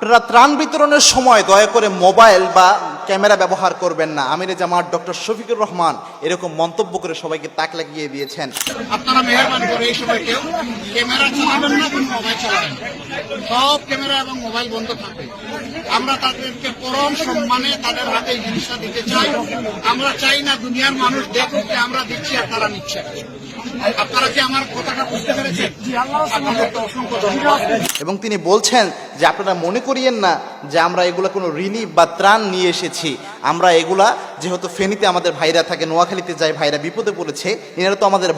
আপনারা ত্রাণ বিতরণের সময় দয়া করে মোবাইল বা ক্যামেরা ব্যবহার করবেন না। আমিরে জামাত ডক্টর শফিকুর রহমান এরকম মন্তব্য করে সবাইকে তাক লাগিয়ে দিয়েছেন। আপনারা মেহরবানি করে এই সময় কেউ ক্যামেরা চালাবেন না এবং মোবাইল চালাবেন, সব ক্যামেরা এবং মোবাইল বন্ধ থাকবে। আমরা তাদেরকে পরম সম্মানে তাদের হাতে এই জিনিসটা দিতে চাই। আমরা চাই না দুনিয়ার মানুষ দেখুক যে আমরা দিচ্ছি আর তারা নিচ্ছে। আপনারা কি আমার কথাটা বুঝতে পেরেছেন? আপনাদেরকে অসংখ্য ধন্যবাদ। এবং তিনি বলছেন যে আপনারা মনে করিয়েন না যে আমরা এগুলা কোনো রিলিফ বা ত্রাণ নিয়ে এসেছি। আমরা এগুলা যেহেতু ফেনীতে আমাদের ভাইরা থাকে, নোয়াখালীতে যায় ভাইরা বিপদে পড়েছে, এনারা তো আমাদের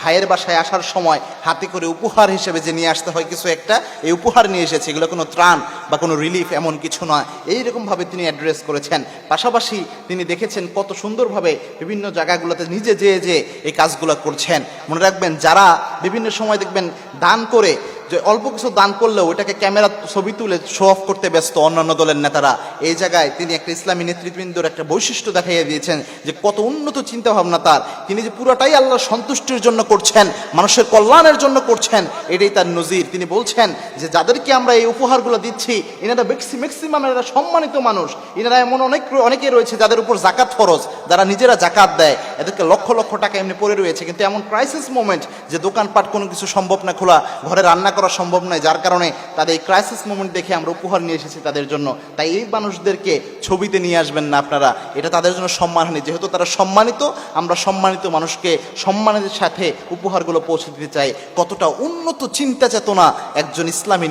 ভাইয়ের বাসায় আসার সময় হাতে করে উপহার হিসেবে যে নিয়ে আসতে হয় কিছু একটা, এই উপহার নিয়ে এসেছে। এগুলো কোনো ত্রাণ বা কোনো রিলিফ এমন কিছু নয়। এইরকমভাবে তিনি অ্যাড্রেস করেছেন। পাশাপাশি তিনি দেখেছেন কত সুন্দরভাবে বিভিন্ন জায়গাগুলোতে নিজে যে এই কাজগুলো করছেন। মনে রাখবেন, যারা বিভিন্ন সময় দেখবেন দান করে, যে অল্প কিছু দান করলেও ওইটাকে ক্যামেরা ছবি তুলে শো অফ করতে ব্যস্ত অন্যান্য দলের নেতারা, এই জায়গায় তিনি একটা ইসলামী নেতৃবৃন্দর একটা বৈশিষ্ট্য দেখাইয়া দিয়েছেন যে কত উন্নত চিন্তা ভাবনা তার। তিনি যে পুরাটাই আল্লাহর সন্তুষ্টির জন্য করছেন, মানুষের কল্যাণের জন্য করছেন, এটাই তার নজির। তিনি বলছেন যে যাদেরকে আমরা এই উপহারগুলো দিচ্ছি এনারা ম্যাক্সিমাম এরা সম্মানিত মানুষ। এনারা এমন অনেকে রয়েছে যাদের উপর জাকাত ফরজ, যারা নিজেরা জাকাত দেয়, এদেরকে লক্ষ লক্ষ টাকা এমনি পড়ে রয়েছে, কিন্তু এমন ক্রাইসিস মোমেন্ট যে দোকানপাট কোনো কিছু সম্ভব না খোলা, ঘরে রান্না করা সম্ভব নয়, যার কারণে তাদের এই ক্রাইসিস মোমেন্ট দেখে আমরা উপহার নিয়ে এসেছি তাদের জন্য। তাই এই মানুষদেরকে ছবিতে নিয়ে আসবেন না আপনারা, এটা তাদের জন্য সম্মানহানি। যেহেতু তারা সম্মানিত, আমরা সম্মানিত মানুষকে সম্মানের সাথে উপহারগুলো পৌঁছে দিতে চাই। কতটা উন্নত চিন্তা চেতনা একজন ইসলামী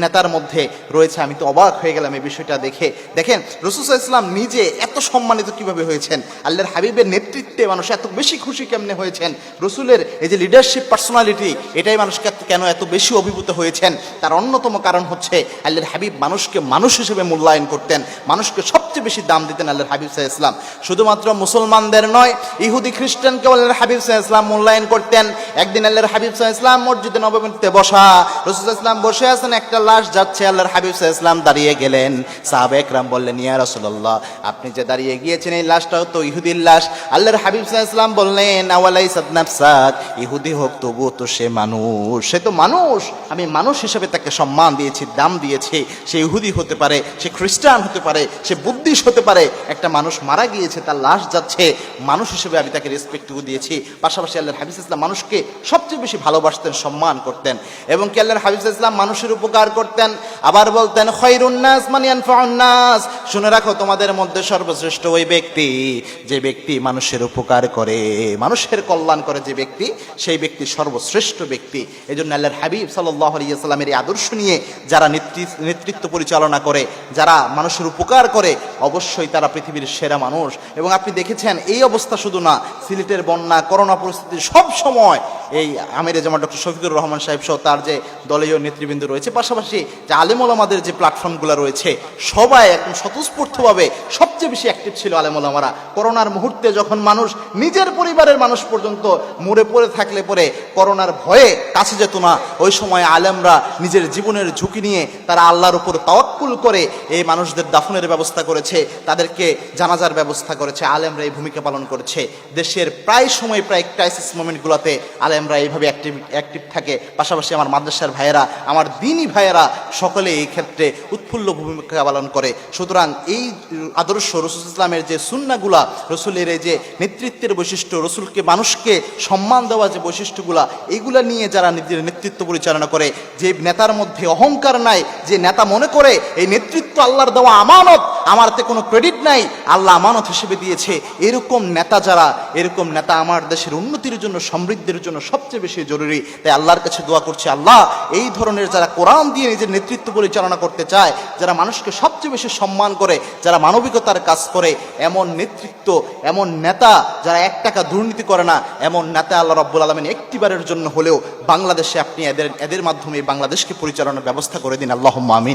নেতার মধ্যে রয়েছে, আমি তো অবাক হয়ে গেলাম এই বিষয়টা দেখে। দেখেন রাসূল সাল্লাল্লাহু আলাইহি ওয়াসাল্লাম নিজে এত সম্মানিত কিভাবে হয়েছেন, আল্লাহর হাবিবের নেতৃত্বে মানুষ এত বেশি খুশি কেমনে হয়েছেন, রসুলের এই যে লিডারশিপ পার্সোনালিটি, এটাই মানুষকে কেন এত বেশি অভিভূত হয়েছেন। তার অন্যতম কারণ হচ্ছে আল্লাহর হাবিব মানুষকে মানুষ হিসেবে মূল্যায়ন করতেন, মানুষকে সবচেয়ে বেশি দাম দিতেন আল্লাহর হাবিব সাল্লাল্লাহু আলাইহি ওয়াসাল্লাম। শুধুমাত্র মুসলমানদের নয়, ইহুদি খ্রিস্টানকেও আল্লাহর হাবিব সাল্লাল্লাহু আলাইহি ওয়াসাল্লাম মূল্যায়ন করতেন। একদিন আল্লাহর হাবিব সাল্লাল্লাহু আলাইহি ওয়াসাল্লাম মসজিদে নববীতে বসা, রাসূল সাল্লাল্লাহু আলাইহি ওয়াসাল্লাম বসে আছেন, একটা লাশ যাচ্ছে, আল্লাহর হাবিব সাল্লাল্লাহু আলাইহি ওয়াসাল্লাম দাঁড়িয়ে গেলেন। সাহাবা একরাম বললেন, ইয়া রাসূলুল্লাহ, আপনি যে দাঁড়িয়ে গিয়েছেন এই লাশটাও তো ইহুদির লাশ। আল্লাহর হাবিব সাল্লাল্লাহু আলাইহি ওয়াসাল্লাম বললেন, আওয়ালাইসাত নাফসাক, ইহুদি হোক তবুও তো সে মানুষ, সে তো মানুষ, আমি মানুষ হিসেবে তাকে সম্মান দিয়েছি, দাম দিয়েছি। সে ইহুদি হতে পারে, সে খ্রিস্টান হতে পারে, সে বুদ্ধিস্ট হতে পারে, একটা মানুষ মারা গিয়েছে, তার লাশ যাচ্ছে, মানুষ হিসেবে আমি তাকে রেসপেক্টটুকু দিয়েছি। পাশাপাশি আল্লাহর হাবিব সাল্লাল্লাহু আলাইহি ওয়াসাল্লাম মানুষকে সবচেয়ে বেশি ভালোবাসতেন, সম্মান করতেন, এবং কি আল্লাহর হাবিব সাল্লাল্লাহু আলাইহি ওয়াসাল্লাম মানুষের উপকার করতেন। আবার বলতেন, খায়রুন নাস মান ইয়ানফাউন নাস, শুনে রাখো তোমাদের মধ্যে সর্বশ্রেষ্ঠ ওই ব্যক্তি যে ব্যক্তি মানুষের উপকার করে, মানুষের কল্যাণ করে যে ব্যক্তি, সেই ব্যক্তি সর্বশ্রেষ্ঠ ব্যক্তি। এই জন্য আল্লাহর হাবিব সাল্লাল্লাহু আলাইহি ওয়াসাল্লামের এই আদর্শ নিয়ে যারা নেতৃত্ব পরিচালনা করে, যারা মানুষের উপকার করে, অবশ্যই তারা পৃথিবীর সেরা মানুষ। এবং আপনি দেখেছেন এই অবস্থা শুধু না, সিলেটের বন্যা, করোনা পরিস্থিতি, সব সময় এই আমিরে জামাত ডক্টর শফিকুর রহমান সাহেব সহ তার যে দলীয় নেতৃবৃন্দ রয়েছে, পাশাপাশি যে আলেম ওলামাদের যে প্ল্যাটফর্মগুলো রয়েছে, সবাই একদম স্বতঃস্ফূর্তভাবে সবচেয়ে বেশি অ্যাক্টিভ ছিল আলেম ওলামারা। করোনার মুহূর্তে যখন মানুষ নিজের পরিবারের মানুষ পর্যন্ত মরে পড়ে থাকলে পরে করোনার ভয়ে কাছে যেত না, ওই সময় আলেমরা নিজের জীবনের ঝুঁকি নিয়ে তারা আল্লাহর উপর তাওয়াক্কুল করে এই মানুষদের দাফনের ব্যবস্থা করেছে, তাদেরকে জানাজার ব্যবস্থা করেছে, আলেমরা এই ভূমিকা পালন করেছে। দেশের প্রায় সময় প্রায় ক্রাইসিস মোমেন্টগুলোতে আলেমরা এইভাবে অ্যাক্টিভ থাকে। পাশাপাশি আমার মাদ্রাসার ভাইয়েরা, আমার দ্বীনি ভাইয়েরা সকলে এই ক্ষেত্রে উৎফুল্ল ভূমিকা পালন করে। সুতরাং এই আদর্শ রাসূল ইসলামের যে সুন্নাহগুলা, রসুলের এই যে নেতৃত্বের বৈশিষ্ট্য, রসুলকে মানুষকে সম্মান দেওয়া যে বৈশিষ্ট্যগুলা, এইগুলা নিয়ে যারা নিজের নেতৃত্ব পরিচালনা করে, যে নেতার মধ্যে অহংকার নাই, যে নেতা মনে করে এই নেতৃত্ব আল্লাহর দেওয়া আমানত, আমারতে কোনো ক্রেডিট নাই, আল্লাহ আমানত হিসেবে দিয়েছে, এরকম নেতা যারা, এরকম নেতা আমার দেশের উন্নতির জন্য, সমৃদ্ধির জন্য সবচেয়ে বেশি জরুরি। তাই আল্লাহর কাছে দোয়া করছি, আল্লাহ এই ধরনের যারা কোরআন দিয়ে নিজের নেতৃত্ব পরিচালনা করতে চায়, যারা মানুষকে সবচেয়ে বেশি সম্মান করে, যারা মানবিকতার কাজ করে, এমন নেতৃত্ব, এমন নেতা যারা 1 টাকা দুর্নীতি করে না, এমন নেতা আল্লাহ রাব্বুল আলামিন একটিবারের জন্য হলেও বাংলাদেশে আপনি এদের মাধ্যমে বাংলাদেশকে পরিচালনার ব্যবস্থা করে দিন। আল্লাহুম্মা আমিন।